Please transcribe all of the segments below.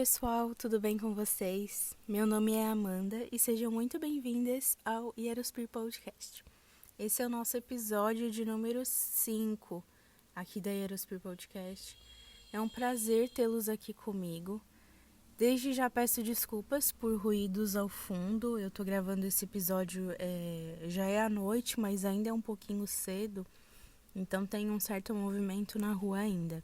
pessoal, tudo bem com vocês? Meu nome é Amanda e sejam muito bem-vindas ao Yerospir Podcast. Esse é o nosso episódio de número 5 aqui da Yerospir Podcast. É um prazer tê-los aqui comigo. Desde já peço desculpas por ruídos ao fundo. Eu tô gravando esse episódio, já é à noite, mas ainda é um pouquinho cedo, então tem um certo movimento na rua ainda.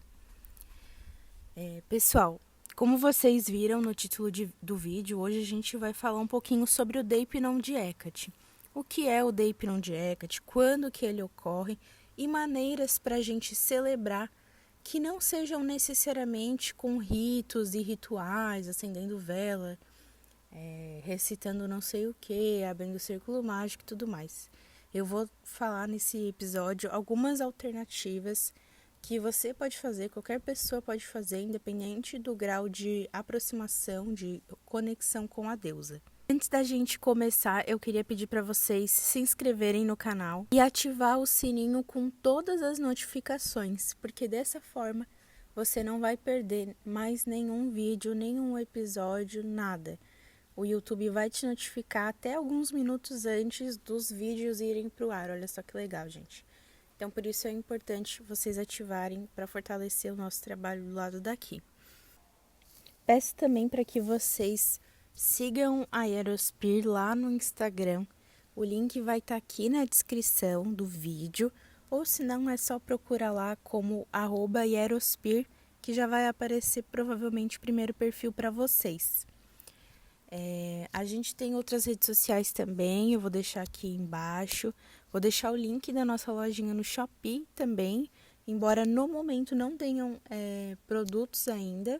Pessoal, como vocês viram no título do vídeo, hoje a gente vai falar um pouquinho sobre o Deipnon de Hecate. O que é o Deipnon de Hecate, quando que ele ocorre e maneiras para a gente celebrar que não sejam necessariamente com ritos e rituais, acendendo vela, recitando não sei o que, abrindo o círculo mágico e tudo mais. Eu vou falar nesse episódio algumas alternativas que você pode fazer, qualquer pessoa pode fazer, independente do grau de aproximação, de conexão com a deusa. Antes da gente começar, eu queria pedir para vocês se inscreverem no canal e ativar o sininho com todas as notificações, porque dessa forma você não vai perder mais nenhum vídeo, nenhum episódio, nada. O YouTube vai te notificar até alguns minutos antes dos vídeos irem pro ar. Olha só que legal, gente. Então, por isso é importante vocês ativarem para fortalecer o nosso trabalho do lado daqui. Peço também para que vocês sigam a Yerospir lá no Instagram. O link vai estar aqui na descrição do vídeo, ou se não é só procurar lá como @Yerospir, que já vai aparecer provavelmente o primeiro perfil para vocês. A gente tem outras redes sociais também, eu vou deixar aqui embaixo. Vou deixar o link da nossa lojinha no Shopee também, embora no momento não tenham produtos ainda,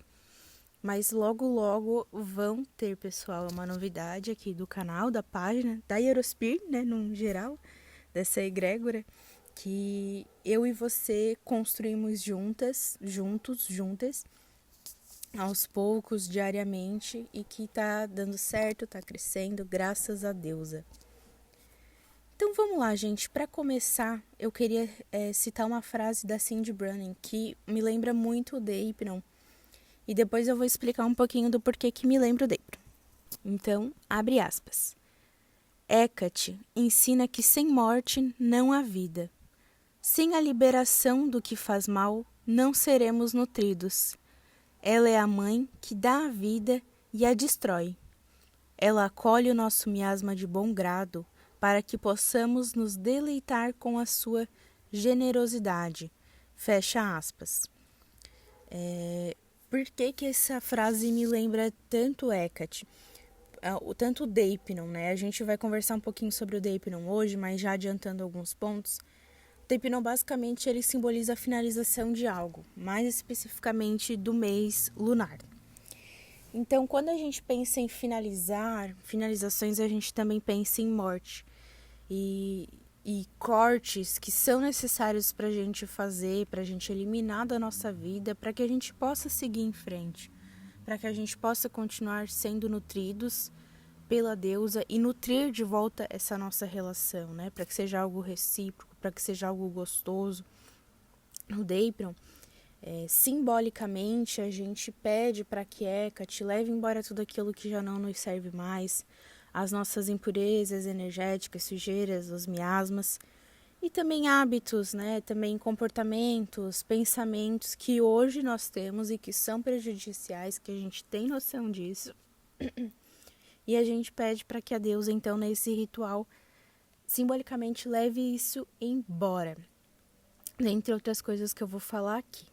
mas logo vão ter, pessoal. É uma novidade aqui do canal, da página, da Yerospir, né, no geral, dessa egrégora, que eu e você construímos juntas, aos poucos, diariamente, e que tá dando certo, tá crescendo, graças a deusa. Então vamos lá, gente. Para começar, eu queria citar uma frase da Cindy Brunning que me lembra muito o Deipnon. E depois eu vou explicar um pouquinho do porquê que me lembra o Deipnon. Então, abre aspas. Hecate ensina que sem morte não há vida. Sem a liberação do que faz mal, não seremos nutridos. Ela é a mãe que dá a vida e a destrói. Ela acolhe o nosso miasma de bom grado, para que possamos nos deleitar com a sua generosidade. Fecha aspas. Por que essa frase me lembra tanto Hecate? Tanto o Deipnon, né? A gente vai conversar um pouquinho sobre o Deipnon hoje, mas já adiantando alguns pontos. O Deipnon, basicamente, ele simboliza a finalização de algo, mais especificamente do mês lunar. Então, quando a gente pensa em finalizações, a gente também pensa em morte. E cortes que são necessários para a gente fazer, para a gente eliminar da nossa vida, para que a gente possa seguir em frente, para que a gente possa continuar sendo nutridos pela deusa e nutrir de volta essa nossa relação, né? Para que seja algo recíproco, para que seja algo gostoso. No Deipnon, simbolicamente, a gente pede para que Hecate leve embora tudo aquilo que já não nos serve mais, as nossas impurezas energéticas, sujeiras, os miasmas, e também hábitos, né? Também comportamentos, pensamentos que hoje nós temos e que são prejudiciais, que a gente tem noção disso. E a gente pede para que a deusa, então, nesse ritual, simbolicamente leve isso embora. Dentre outras coisas que eu vou falar aqui.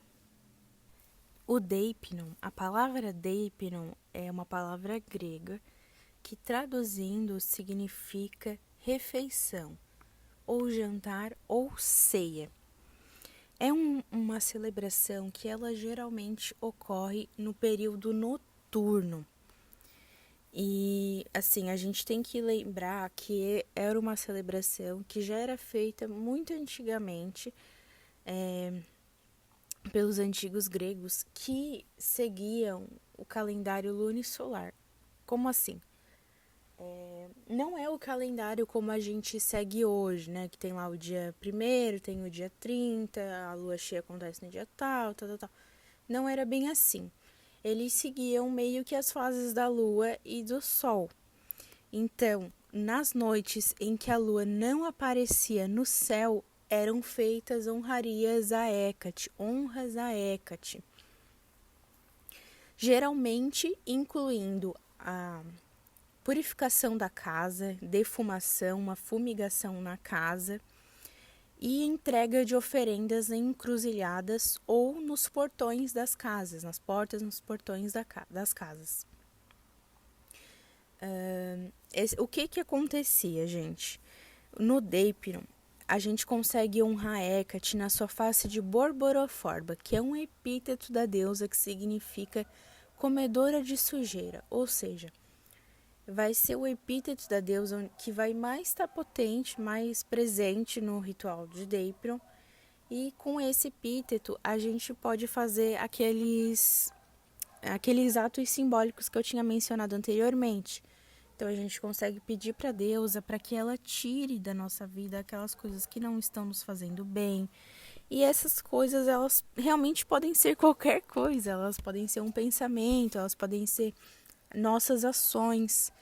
O Deipnon, a palavra Deipnon é uma palavra grega que traduzindo significa refeição, ou jantar, ou ceia. É uma celebração que ela geralmente ocorre no período noturno. E, assim, a gente tem que lembrar que era uma celebração que já era feita muito antigamente pelos antigos gregos que seguiam o calendário lunisolar. Como assim? Não é o calendário como a gente segue hoje, né? Que tem lá o dia 1º, tem o dia 30, a lua cheia acontece no dia tal. Não era bem assim. eles seguiam meio que as fases da lua e do sol. Então, nas noites em que a lua não aparecia no céu, eram feitas honrarias a Hécate, honras a Hécate. Geralmente incluindo a purificação da casa, defumação, uma fumigação na casa e entrega de oferendas em encruzilhadas ou nos portões das casas, nas portas, nos portões das casas. O que acontecia, gente? No Deipiron, a gente consegue honrar Hécate na sua face de Borboroforba, que é um epíteto da deusa que significa comedora de sujeira, ou seja, vai ser o epíteto da deusa que vai mais estar potente, mais presente no ritual de Deipiron. E com esse epíteto a gente pode fazer aqueles atos simbólicos que eu tinha mencionado anteriormente. Então a gente consegue pedir para a deusa para que ela tire da nossa vida aquelas coisas que não estão nos fazendo bem. E essas coisas, elas realmente podem ser qualquer coisa. Elas podem ser um pensamento, elas podem ser nossas ações.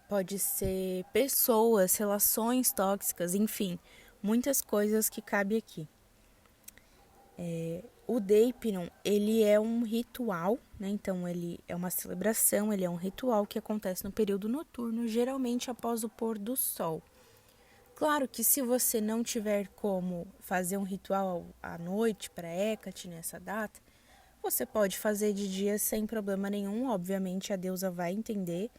Pode ser pessoas, relações tóxicas, enfim, muitas coisas que cabem aqui. O Deipiron, ele é um ritual, né? Então ele é uma celebração, ele é um ritual que acontece no período noturno, geralmente após o pôr do sol. Claro que se você não tiver como fazer um ritual à noite para Hécate nessa data, você pode fazer de dia sem problema nenhum, obviamente a deusa vai entender.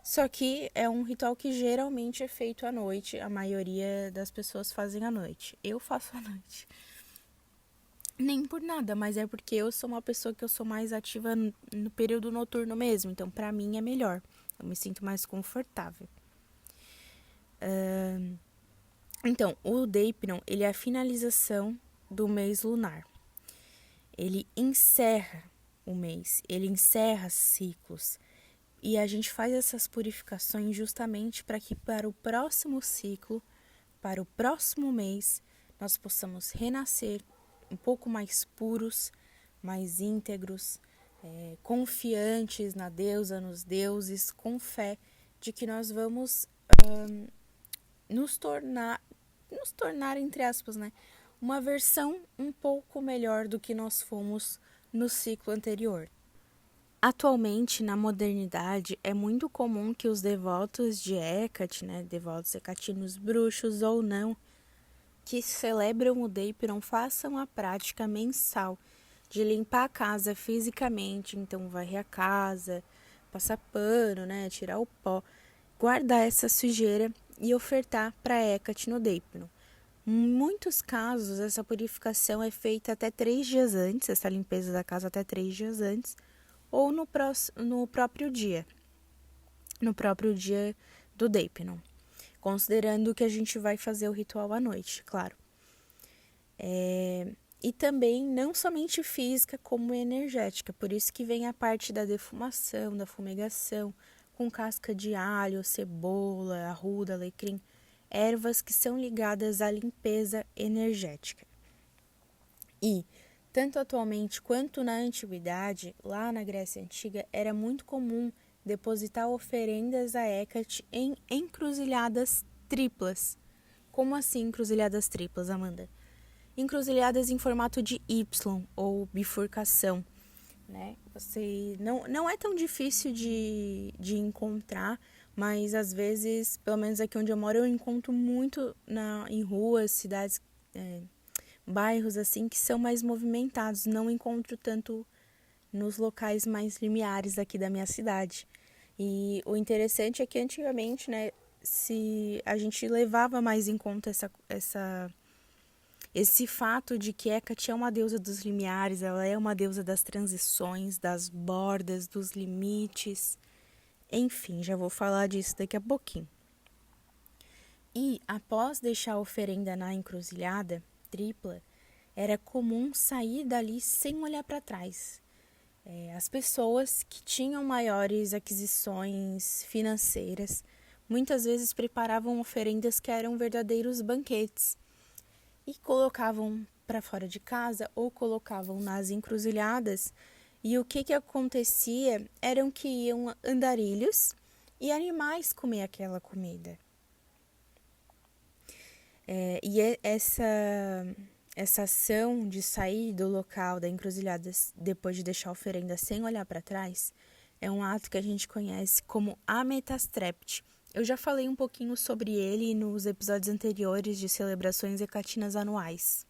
Só que é um ritual que geralmente é feito à noite, a maioria das pessoas fazem à noite. Eu faço à noite. Nem por nada, mas é porque eu sou uma pessoa que eu sou mais ativa no período noturno mesmo, então pra mim é melhor, eu me sinto mais confortável. Então, o Deipiron, ele é a finalização do mês lunar. Ele encerra o mês, ele encerra ciclos. E a gente faz essas purificações justamente para que para o próximo ciclo, para o próximo mês, nós possamos renascer um pouco mais puros, mais íntegros, confiantes na deusa, nos deuses, com fé de que nós vamos nos tornar, entre aspas, né, uma versão um pouco melhor do que nós fomos no ciclo anterior. Atualmente, na modernidade, é muito comum que os devotos de Hécate, né, devotos hecatinos bruxos ou não, que celebram o Deipiron, façam a prática mensal de limpar a casa fisicamente, então varrer a casa, passar pano, né, tirar o pó, guardar essa sujeira e ofertar para Hécate no Deipiron. Em muitos casos, essa purificação é feita até 3 dias antes, essa limpeza da casa até 3 dias antes, ou no próprio dia do Deipiron, considerando que a gente vai fazer o ritual à noite, claro. E também não somente física como energética, por isso que vem a parte da defumação, da fumigação, com casca de alho, cebola, arruda, alecrim, ervas que são ligadas à limpeza energética. E, tanto atualmente quanto na antiguidade, lá na Grécia Antiga, era muito comum depositar oferendas a Hécate em encruzilhadas triplas. Como assim encruzilhadas triplas, Amanda? Encruzilhadas em formato de Y ou bifurcação, né? Não é tão difícil de encontrar, mas às vezes, pelo menos aqui onde eu moro, eu encontro muito em ruas, cidades, bairros assim que são mais movimentados. Não encontro tanto nos locais mais limiares aqui da minha cidade. E o interessante é que antigamente, né, se a gente levava mais em conta esse fato de que Hécate é uma deusa dos limiares, ela é uma deusa das transições, das bordas, dos limites. Enfim, já vou falar disso daqui a pouquinho. E após deixar a oferenda na encruzilhada tripla, era comum sair dali sem olhar para trás. As pessoas que tinham maiores aquisições financeiras muitas vezes preparavam oferendas que eram verdadeiros banquetes e colocavam para fora de casa ou colocavam nas encruzilhadas. E o que acontecia eram que iam andarilhos e animais comer aquela comida. Essa ação de sair do local da encruzilhada depois de deixar a oferenda sem olhar para trás é um ato que a gente conhece como ametastrepte. Eu já falei um pouquinho sobre ele nos episódios anteriores de celebrações hecatinas anuais.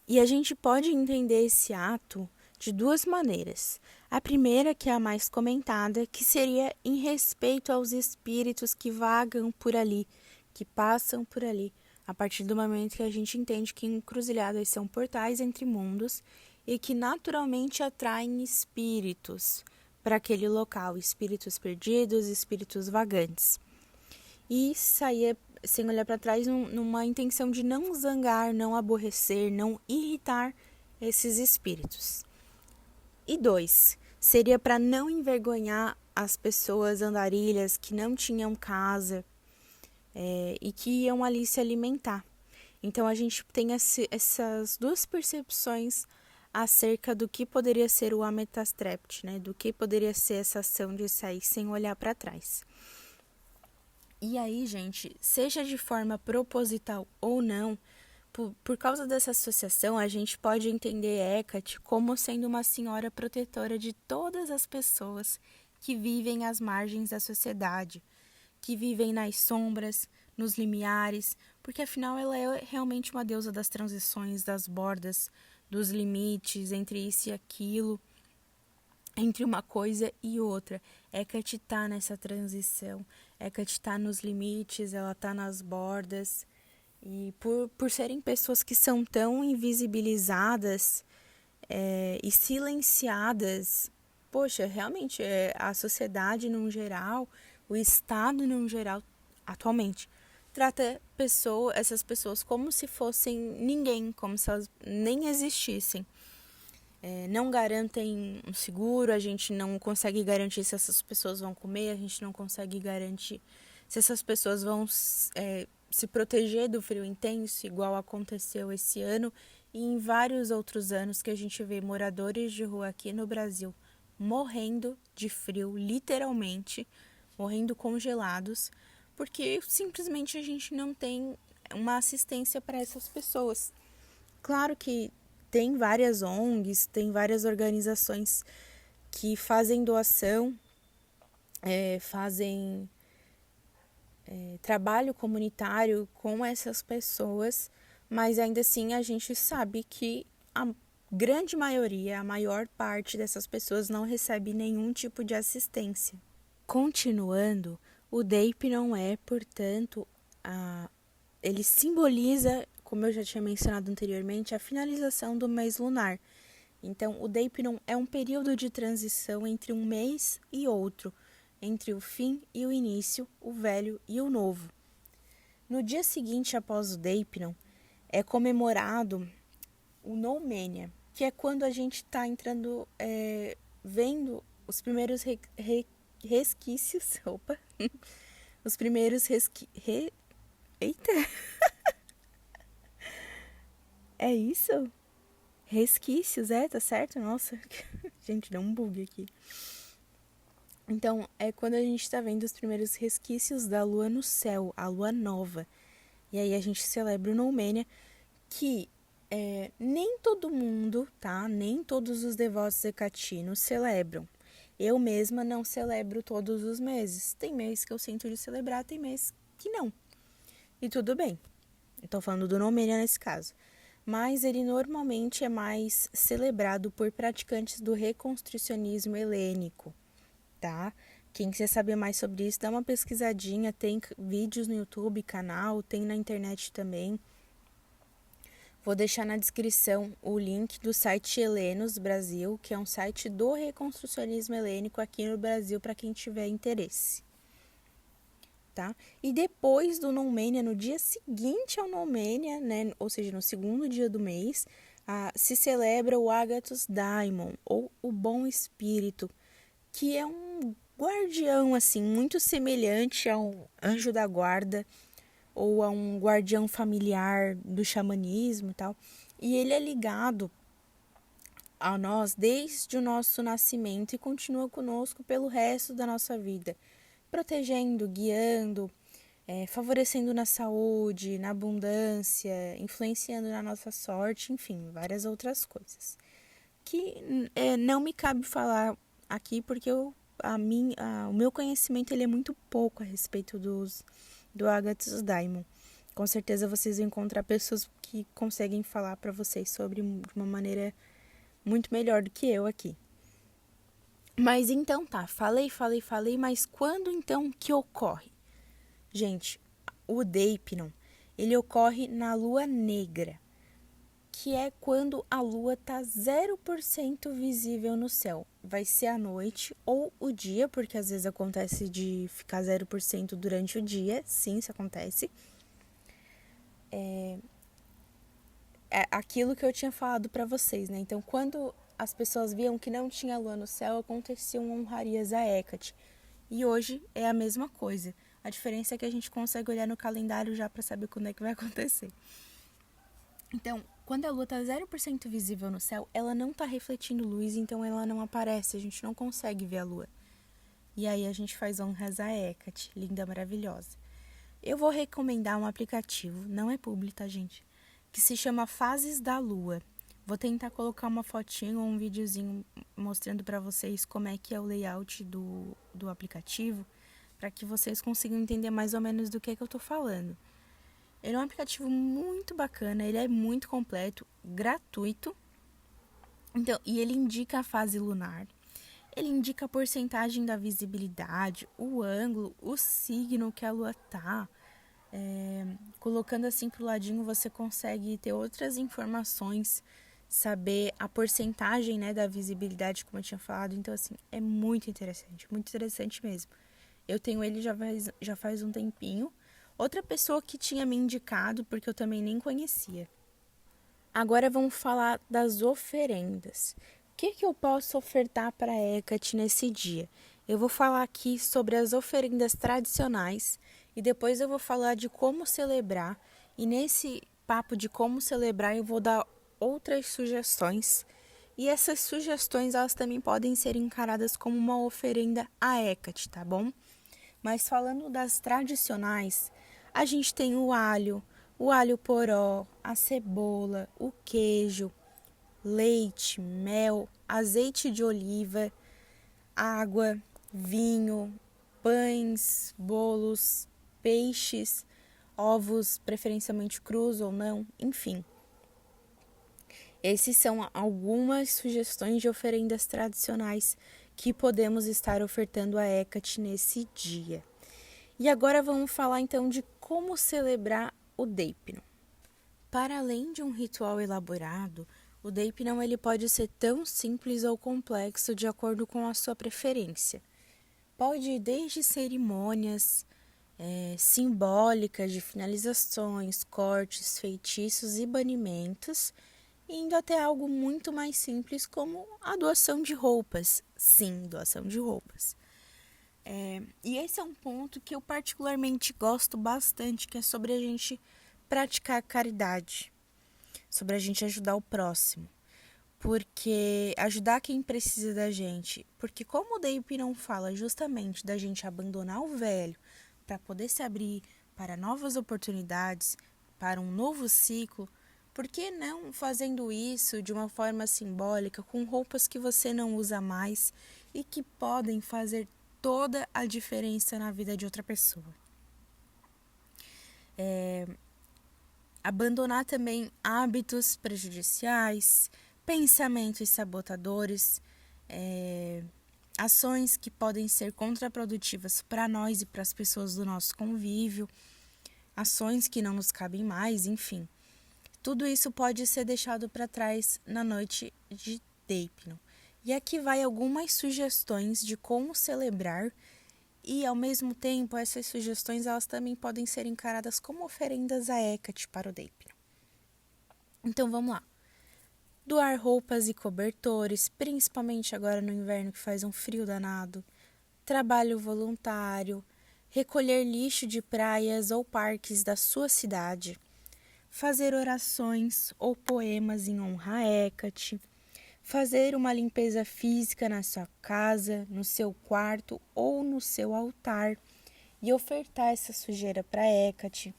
E a gente pode entender esse ato de duas maneiras. A primeira, que é a mais comentada, que seria em respeito aos espíritos que vagam por ali, que passam por ali, a partir do momento que a gente entende que encruzilhadas são portais entre mundos e que naturalmente atraem espíritos para aquele local, espíritos perdidos, espíritos vagantes. E sair sem olhar para trás numa intenção de não zangar, não aborrecer, não irritar esses espíritos. E 2, seria para não envergonhar as pessoas andarilhas que não tinham casa e que iam ali se alimentar. Então a gente tem essas duas percepções acerca do que poderia ser o ametastrepte, né? Do que poderia ser essa ação de sair sem olhar para trás. E aí, gente, seja de forma proposital ou não, por causa dessa associação, a gente pode entender Hecate como sendo uma senhora protetora de todas as pessoas que vivem às margens da sociedade, que vivem nas sombras, nos limiares, porque afinal ela é realmente uma deusa das transições, das bordas, dos limites entre isso e aquilo, entre uma coisa e outra. Hecate está nessa transição, Hecate está nos limites, ela está nas bordas. E por serem pessoas que são tão invisibilizadas e silenciadas, poxa, realmente a sociedade num geral, o Estado num geral, atualmente, trata essas pessoas como se fossem ninguém, como se elas nem existissem. Não garantem um seguro, a gente não consegue garantir se essas pessoas vão comer, a gente não consegue garantir se essas pessoas vão se proteger do frio intenso, igual aconteceu esse ano e em vários outros anos que a gente vê moradores de rua aqui no Brasil morrendo de frio, literalmente, morrendo congelados, porque simplesmente a gente não tem uma assistência para essas pessoas. Claro que tem várias ONGs, tem várias organizações que fazem doação, fazem trabalho comunitário com essas pessoas, mas ainda assim a gente sabe que a grande maioria, a maior parte dessas pessoas não recebe nenhum tipo de assistência. Continuando, o DAPE não é, portanto, ele simboliza, como eu já tinha mencionado anteriormente, a finalização do mês lunar. Então, o DAPE não é um período de transição entre um mês e outro, entre o fim e o início, o velho e o novo. No dia seguinte após o Deipnon, é comemorado o Noumenia, que é quando a gente está entrando, vendo os primeiros resquícios, os primeiros eita, é isso? Resquícios, tá certo? Nossa, gente, deu um bug aqui. Então, é quando a gente está vendo os primeiros resquícios da lua no céu, a lua nova. E aí a gente celebra o Noumenia, que nem todo mundo, tá? Nem todos os devotos hecatinos celebram. Eu mesma não celebro todos os meses. Tem mês que eu sinto de celebrar, tem mês que não. E tudo bem. Estou falando do Noumenia nesse caso. Mas ele normalmente é mais celebrado por praticantes do reconstrucionismo helênico. Tá? Quem quiser saber mais sobre isso, dá uma pesquisadinha, tem vídeos no YouTube, canal, tem na internet também. Vou deixar na descrição o link do site Helenos Brasil, que é um site do reconstrucionismo helênico aqui no Brasil, para quem tiver interesse. Tá? E depois do Noumenia, no dia seguinte ao Noumenia, né, ou seja, no segundo dia do mês, se celebra o Agathos Daimon, ou o Bom Espírito, que é um guardião, assim, muito semelhante a um anjo da guarda ou a um guardião familiar do xamanismo e tal. E ele é ligado a nós desde o nosso nascimento e continua conosco pelo resto da nossa vida, protegendo, guiando, favorecendo na saúde, na abundância, influenciando na nossa sorte, enfim, várias outras coisas. Que não me cabe falar aqui porque o meu conhecimento ele é muito pouco a respeito do Agatha's Daimon. Com certeza vocês vão encontrar pessoas que conseguem falar para vocês sobre de uma maneira muito melhor do que eu aqui. Mas então tá, falei, mas quando então que ocorre? Gente, o Deipnon, ele ocorre na lua negra, que é quando a lua tá 0% visível no céu. Vai ser a noite ou o dia, porque às vezes acontece de ficar 0% durante o dia, sim, isso acontece. É aquilo que eu tinha falado para vocês, né? Então, quando as pessoas viam que não tinha lua no céu, aconteciam honrarias a Hecate. E hoje é a mesma coisa. A diferença é que a gente consegue olhar no calendário já para saber quando é que vai acontecer. Então, quando a lua está 0% visível no céu, ela não está refletindo luz, então ela não aparece, a gente não consegue ver a lua. E aí a gente faz honras a Hecate, linda, maravilhosa. Eu vou recomendar um aplicativo, não é publi, tá, gente? Que se chama Fases da Lua. Vou tentar colocar uma fotinho ou um videozinho mostrando para vocês como é que é o layout do aplicativo, para que vocês consigam entender mais ou menos do que eu tô falando. Ele é um aplicativo muito bacana, ele é muito completo, gratuito. Então, e ele indica a fase lunar, ele indica a porcentagem da visibilidade, o ângulo, o signo que a lua tá. Colocando assim pro ladinho, você consegue ter outras informações, saber a porcentagem, né, da visibilidade, como eu tinha falado. Então, assim, é muito interessante mesmo. Eu tenho ele já faz um tempinho. Outra pessoa que tinha me indicado, porque eu também nem conhecia. Agora vamos falar das oferendas. O que eu posso ofertar para Hecate nesse dia? Eu vou falar aqui sobre as oferendas tradicionais e depois eu vou falar de como celebrar. E nesse papo de como celebrar eu vou dar outras sugestões. E essas sugestões elas também podem ser encaradas como uma oferenda a Hecate, tá bom? Mas falando das tradicionais, a gente tem o alho poró, a cebola, o queijo, leite, mel, azeite de oliva, água, vinho, pães, bolos, peixes, ovos, preferencialmente crus ou não, enfim. Esses são algumas sugestões de oferendas tradicionais que podemos estar ofertando a Hecate nesse dia. E agora vamos falar então de como celebrar o Deipnon. Para além de um ritual elaborado, o Deipnon ele pode ser tão simples ou complexo de acordo com a sua preferência. Pode ir desde cerimônias simbólicas de finalizações, cortes, feitiços e banimentos, indo até algo muito mais simples como a doação de roupas. Sim, doação de roupas. E esse é um ponto que eu particularmente gosto bastante, que é sobre a gente praticar caridade, sobre a gente ajudar o próximo, porque ajudar quem precisa da gente, porque como o Deip não fala justamente da gente abandonar o velho para poder se abrir para novas oportunidades, para um novo ciclo, por que não fazendo isso de uma forma simbólica, com roupas que você não usa mais e que podem fazer toda a diferença na vida de outra pessoa? Abandonar também hábitos prejudiciais, pensamentos sabotadores, ações que podem ser contraprodutivas para nós e para as pessoas do nosso convívio, ações que não nos cabem mais, enfim. Tudo isso pode ser deixado para trás na noite de Deipnon. E aqui vai algumas sugestões de como celebrar e, ao mesmo tempo, essas sugestões elas também podem ser encaradas como oferendas a Hecate para o Deipnon. Então, vamos lá. Doar roupas e cobertores, principalmente agora no inverno que faz um frio danado. Trabalho voluntário. Recolher lixo de praias ou parques da sua cidade. fazer orações ou poemas em honra a Hecate, fazer uma limpeza física na sua casa, no seu quarto ou no seu altar e ofertar essa sujeira para Hecate.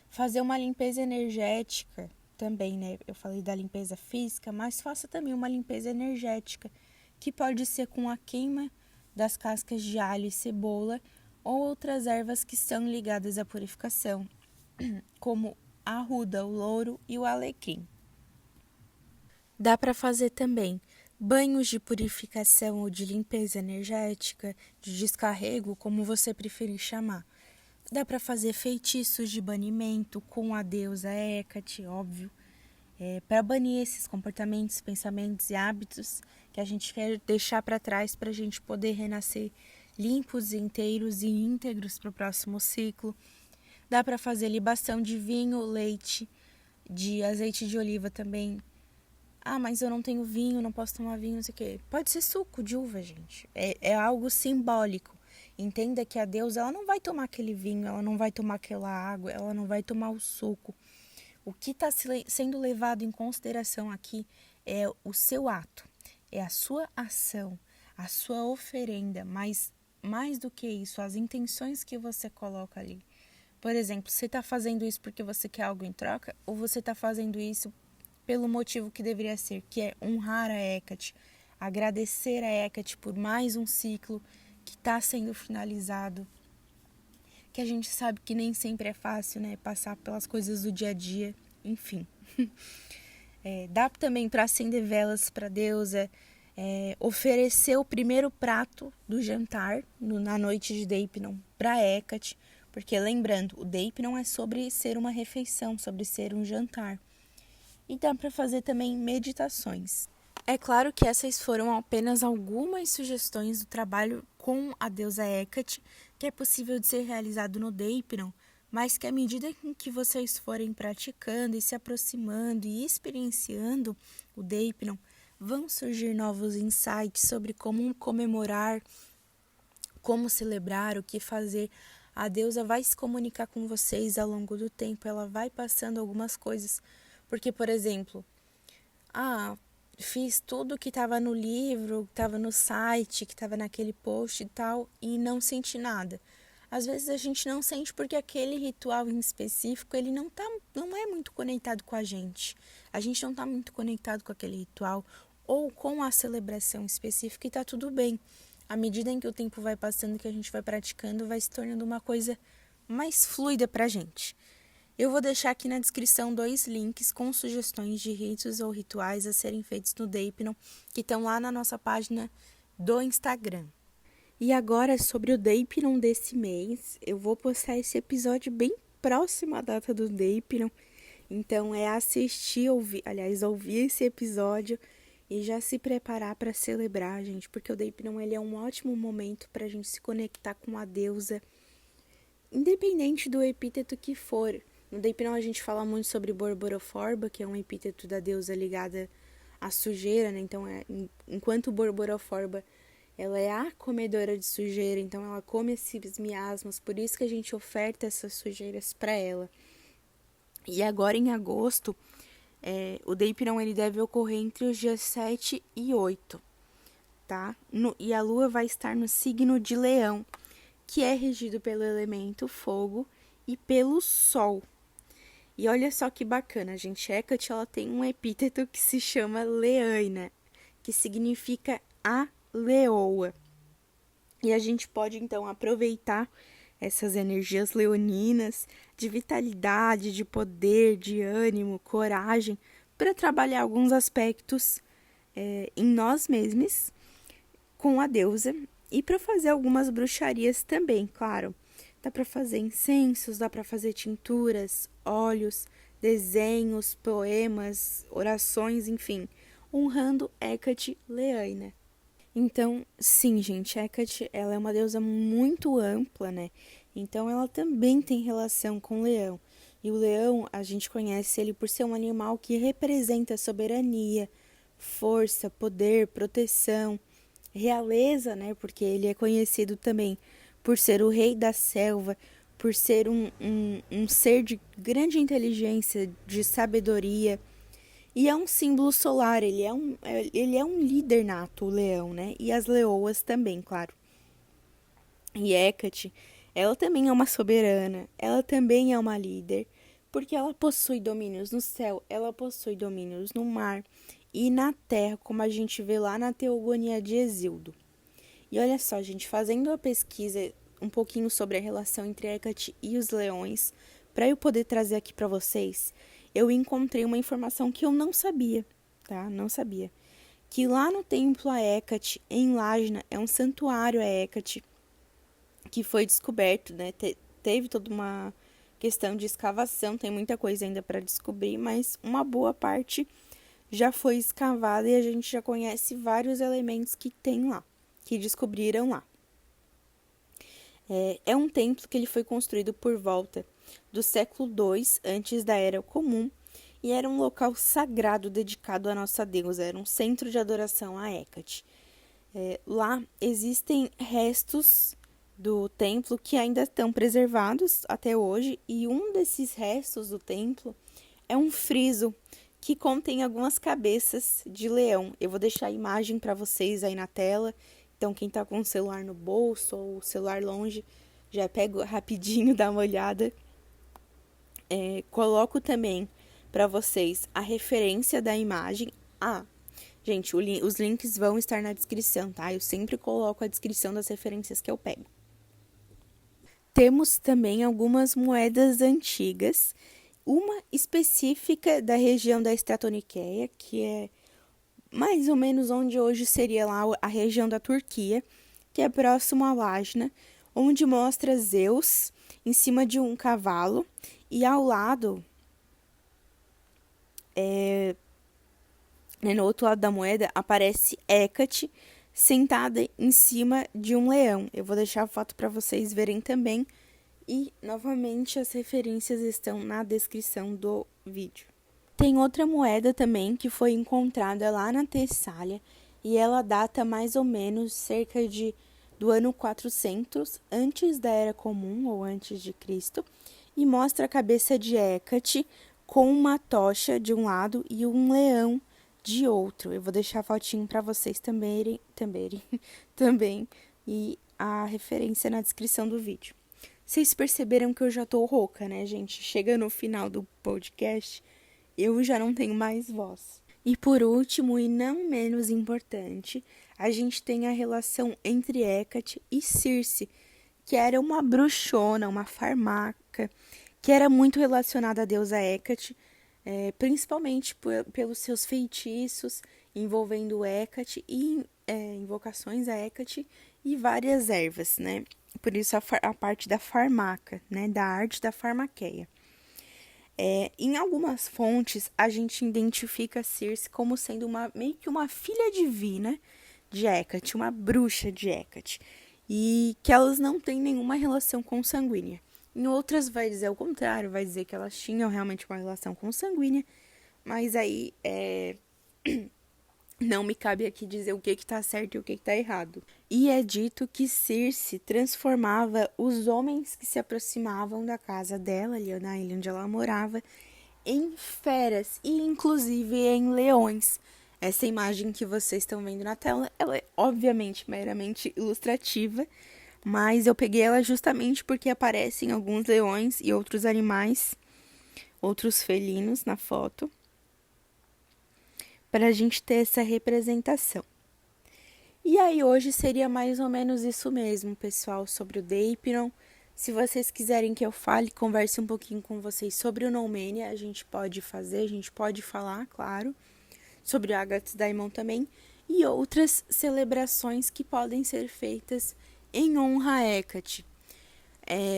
Fazer uma limpeza energética também, né? Eu falei da limpeza física, mas faça também uma limpeza energética, que pode ser com a queima das cascas de alho e cebola ou outras ervas que são ligadas à purificação, como a arruda, o louro e o alecrim. Dá para fazer também banhos de purificação ou de limpeza energética, de descarrego, como você preferir chamar. Dá para fazer feitiços de banimento com a deusa Hecate, óbvio, para banir esses comportamentos, pensamentos e hábitos que a gente quer deixar para trás para a gente poder renascer limpos, inteiros e íntegros para o próximo ciclo. Dá para fazer libação de vinho, leite, de azeite de oliva também. Ah, mas eu não tenho vinho, não posso tomar vinho, não sei o quê. Pode ser suco de uva, gente. É algo simbólico. Entenda que a deusa, ela não vai tomar aquele vinho, ela não vai tomar aquela água, ela não vai tomar o suco. O que está sendo levado em consideração aqui é o seu ato, é a sua ação, a sua oferenda, mas mais do que isso, as intenções que você coloca ali. Por exemplo, você está fazendo isso porque você quer algo em troca ou você está fazendo isso pelo motivo que deveria ser, que é honrar a Hecate, agradecer a Hecate por mais um ciclo que está sendo finalizado, que a gente sabe que nem sempre é fácil, né, passar pelas coisas do dia a dia, enfim. Dá também para acender velas para a deusa, oferecer o primeiro prato do jantar na noite de Deipnon para Hecate, porque lembrando, o Deipnon é sobre ser uma refeição, sobre ser um jantar. E dá para fazer também meditações. É claro que essas foram apenas algumas sugestões do trabalho com a deusa Hecate, que é possível de ser realizado no Deipnon, mas que à medida em que vocês forem praticando e se aproximando e experienciando o Deipnon, vão surgir novos insights sobre como comemorar, como celebrar, o que fazer. A deusa vai se comunicar com vocês ao longo do tempo, ela vai passando algumas coisas. Porque, por exemplo, fiz tudo que estava no livro, que estava no site, que estava naquele post e tal, e não senti nada. Às vezes a gente não sente porque aquele ritual em específico, ele não é muito conectado com a gente. A gente não está muito conectado com aquele ritual ou com a celebração específica e está tudo bem. À medida em que o tempo vai passando, que a gente vai praticando, vai se tornando uma coisa mais fluida para a gente. Eu vou deixar aqui na descrição 2 links com sugestões de ritos ou rituais a serem feitos no Deipnon, que estão lá na nossa página do Instagram. E agora, sobre o Deipnon desse mês, eu vou postar esse episódio bem próximo à data do Deipnon. Então, ouvir esse episódio e já se preparar para celebrar, gente, porque o Deipnon ele é um ótimo momento para a gente se conectar com a deusa, independente do epíteto que for. No Deipnon a gente fala muito sobre Borboroforba, que é um epíteto da deusa ligada à sujeira, né? Então, enquanto Borboroforba ela é a comedora de sujeira, então ela come esses miasmas, por isso que a gente oferta essas sujeiras para ela. E agora em agosto, o Deipnon ele deve ocorrer entre os dias 7 e 8, tá? E a lua vai estar no signo de Leão, que é regido pelo elemento fogo e pelo sol. E olha só que bacana, gente. Hecate, ela tem um epíteto que se chama Leaina, que significa a leoa. E a gente pode, então, aproveitar essas energias leoninas de vitalidade, de poder, de ânimo, coragem, para trabalhar alguns aspectos em nós mesmos, com a deusa, e para fazer algumas bruxarias também, claro. Dá para fazer incensos, dá para fazer tinturas, óleos, desenhos, poemas, orações, enfim, honrando Hecate Leaina. Então, sim, gente, Hecate, ela é uma deusa muito ampla, né? Então, ela também tem relação com o leão. E o leão, a gente conhece ele por ser um animal que representa soberania, força, poder, proteção, realeza, né? Porque ele é conhecido também por ser o rei da selva, por ser um ser de grande inteligência, de sabedoria. E é um símbolo solar, ele é um líder nato, o leão, né? E as leoas também, claro. E Hecate, ela também é uma soberana, ela também é uma líder, porque ela possui domínios no céu, ela possui domínios no mar e na terra, como a gente vê lá na Teogonia de Hesíodo. E olha só, gente, fazendo a pesquisa um pouquinho sobre a relação entre Hecate e os leões, para eu poder trazer aqui para vocês, eu encontrei uma informação que eu não sabia, tá? Não sabia. Que lá no templo a Hecate, em Lágina, é um santuário a Hecate, que foi descoberto, né? Teve toda uma questão de escavação, tem muita coisa ainda para descobrir, mas uma boa parte já foi escavada e a gente já conhece vários elementos que tem lá, que descobriram lá. É um templo que ele foi construído por volta do século II antes da Era Comum e era um local sagrado dedicado à nossa deusa, era um centro de adoração a Hecate. Lá existem restos do templo que ainda estão preservados até hoje, e um desses restos do templo é um friso que contém algumas cabeças de leão. Eu vou deixar a imagem para vocês aí na tela, então quem está com o celular no bolso ou o celular longe, já pega rapidinho, dá uma olhada. Coloco também para vocês a referência da imagem. Gente, os links vão estar na descrição, tá? Eu sempre coloco a descrição das referências que eu pego. Temos também algumas moedas antigas, uma específica da região da Estratoniqueia, que é mais ou menos onde hoje seria lá a região da Turquia, que é próximo a Lágina, onde mostra Zeus em cima de um cavalo e ao lado, no outro lado da moeda, aparece Hecate sentada em cima de um leão. Eu vou deixar a foto para vocês verem também. E, novamente, as referências estão na descrição do vídeo. Tem outra moeda também que foi encontrada lá na Tessália e ela data mais ou menos cerca do ano 400 antes da Era Comum ou antes de Cristo e mostra a cabeça de Hecate com uma tocha de um lado e um leão de outro. Eu vou deixar a fotinho para vocês também e a referência na descrição do vídeo. Vocês perceberam que eu já tô rouca, né, gente? Chega no final do podcast, eu já não tenho mais voz. E por último, e não menos importante, a gente tem a relação entre Hecate e Circe, que era uma bruxona, uma farmaca, que era muito relacionada à deusa Hecate, principalmente pelos seus feitiços envolvendo Hecate e invocações a Hecate e várias ervas, né? Por isso a parte da farmaca, né? Da arte da farmaqueia. Em algumas fontes, a gente identifica Circe como sendo meio que uma filha divina de Hecate, uma bruxa de Hecate, e que elas não têm nenhuma relação consanguínea. Em outras vai dizer o contrário, vai dizer que elas tinham realmente uma relação consanguínea, mas aí não me cabe aqui dizer o que está certo e o que está errado. E é dito que Circe transformava os homens que se aproximavam da casa dela, ali na ilha onde ela morava, em feras e inclusive em leões. Essa imagem que vocês estão vendo na tela, ela é obviamente meramente ilustrativa, mas eu peguei ela justamente porque aparecem alguns leões e outros animais, outros felinos na foto, para a gente ter essa representação. E aí hoje seria mais ou menos isso mesmo, pessoal, sobre o Deipnon. Se vocês quiserem que eu fale, converse um pouquinho com vocês sobre o Noumenia, a gente pode falar, claro, sobre o Agathos Daimon também, e outras celebrações que podem ser feitas em honra a Hecate.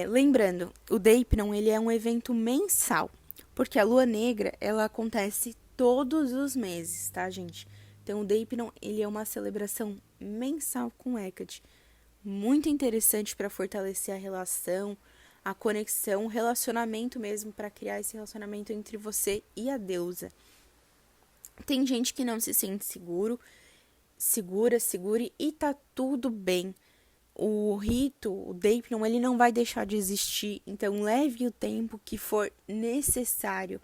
Lembrando, o Deipnon ele é um evento mensal, porque a lua negra ela acontece todos os meses, tá, gente? Então, o Deipnon ele é uma celebração mensal com Hecate, muito interessante para fortalecer a relação, a conexão, o relacionamento mesmo, para criar esse relacionamento entre você e a deusa. Tem gente que não se sente segura, e tá tudo bem. o rito, o Deipnon, ele não vai deixar de existir. Então, leve o tempo que for necessário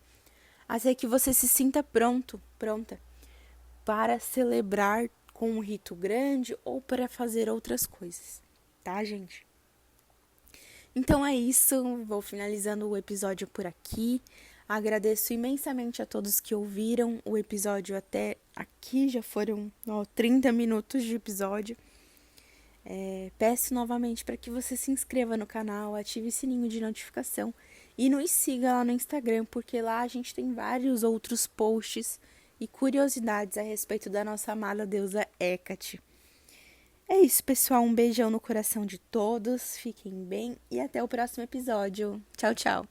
até que você se sinta pronta para celebrar com um rito grande ou para fazer outras coisas, tá, gente? Então é isso, vou finalizando o episódio por aqui. Agradeço imensamente a todos que ouviram o episódio até aqui, já foram 30 minutos de episódio. Peço novamente para que você se inscreva no canal, ative o sininho de notificação e nos siga lá no Instagram, porque lá a gente tem vários outros posts e curiosidades a respeito da nossa amada deusa Hecate. É isso, pessoal. Um beijão no coração de todos. Fiquem bem e até o próximo episódio. Tchau, tchau.